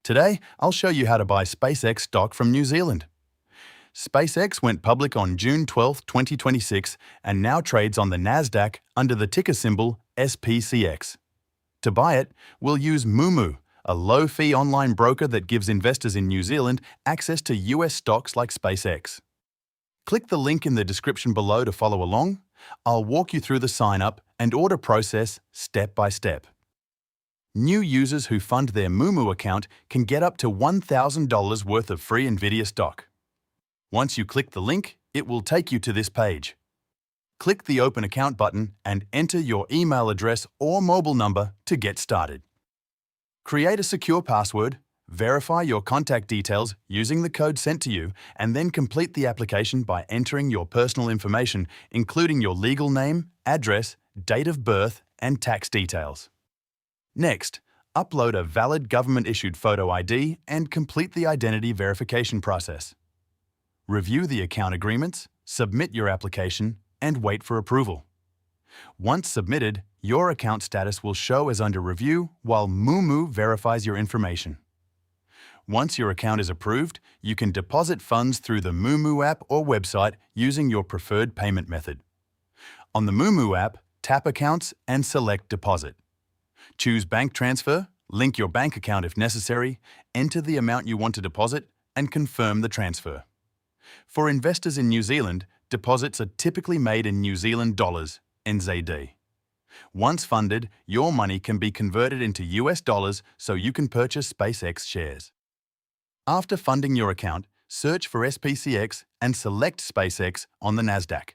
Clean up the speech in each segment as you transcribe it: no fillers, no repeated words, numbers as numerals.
Today, I'll show you how to buy SpaceX stock from New Zealand. SpaceX went public on June 12, 2026 and now trades on the Nasdaq under the ticker symbol SPCX. To buy it, we'll use Moomoo, a low-fee online broker that gives investors in New Zealand access to US stocks like SpaceX. Click the link in the description below to follow along. I'll walk you through the sign-up and order process step by step. New users who fund their Moomoo account can get up to $1,000 worth of free NVIDIA stock. Once you click the link, it will take you to this page. Click the Open Account button and enter your email address or mobile number to get started. Create a secure password, verify your contact details using the code sent to you, and then complete the application by entering your personal information, including your legal name, address, date of birth, and tax details. Next, upload a valid government-issued photo ID and complete the identity verification process. Review the account agreements, submit your application, and wait for approval. Once submitted, your account status will show as under review while Moomoo verifies your information. Once your account is approved, you can deposit funds through the Moomoo app or website using your preferred payment method. On the Moomoo app, tap Accounts and select Deposit. Choose Bank Transfer, link your bank account if necessary, enter the amount you want to deposit, and confirm the transfer. For investors in New Zealand, deposits are typically made in New Zealand dollars, NZD. Once funded, your money can be converted into US dollars so you can purchase SpaceX shares. After funding your account, search for SPCX and select SpaceX on the Nasdaq.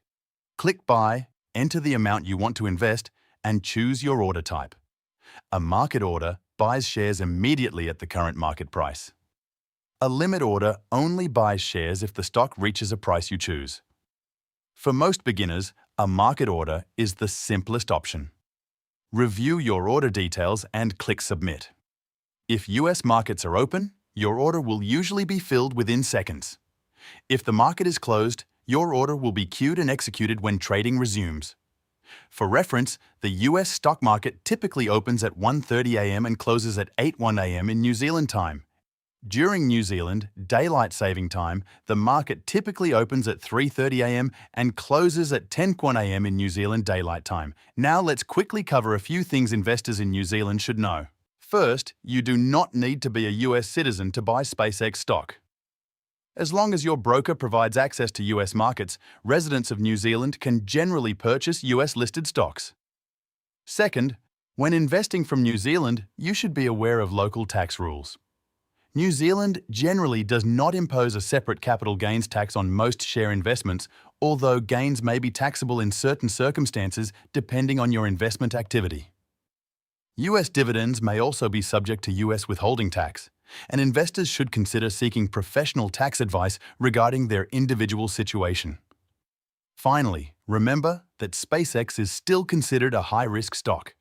Click Buy, enter the amount you want to invest, and choose your order type. A market order buys shares immediately at the current market price. A limit order only buys shares if the stock reaches a price you choose. For most beginners, a market order is the simplest option. Review your order details and click Submit. If US markets are open, your order will usually be filled within seconds. If the market is closed, your order will be queued and executed when trading resumes. For reference, the US stock market typically opens at 1:30 a.m. and closes at 8:01 a.m. in New Zealand time. During New Zealand daylight saving time, the market typically opens at 3:30 a.m. and closes at 10:01 a.m. in New Zealand daylight time. Now let's quickly cover a few things investors in New Zealand should know. First, you do not need to be a US citizen to buy SpaceX stock. As long as your broker provides access to US markets, residents of New Zealand can generally purchase US-listed stocks. Second, when investing from New Zealand, you should be aware of local tax rules. New Zealand generally does not impose a separate capital gains tax on most share investments, although gains may be taxable in certain circumstances depending on your investment activity. US dividends may also be subject to US withholding tax, and investors should consider seeking professional tax advice regarding their individual situation. Finally, remember that SpaceX is still considered a high-risk stock.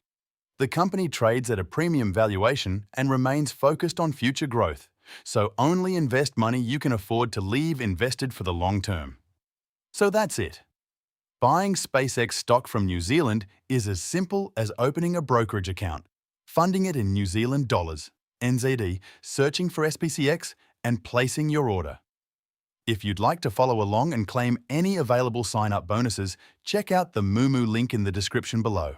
The company trades at a premium valuation and remains focused on future growth, so only invest money you can afford to leave invested for the long term. So that's it. Buying SpaceX stock from New Zealand is as simple as opening a brokerage account, funding it in New Zealand dollars, NZD, searching for SPCX, and placing your order. If you'd like to follow along and claim any available sign-up bonuses, check out the Moomoo link in the description below.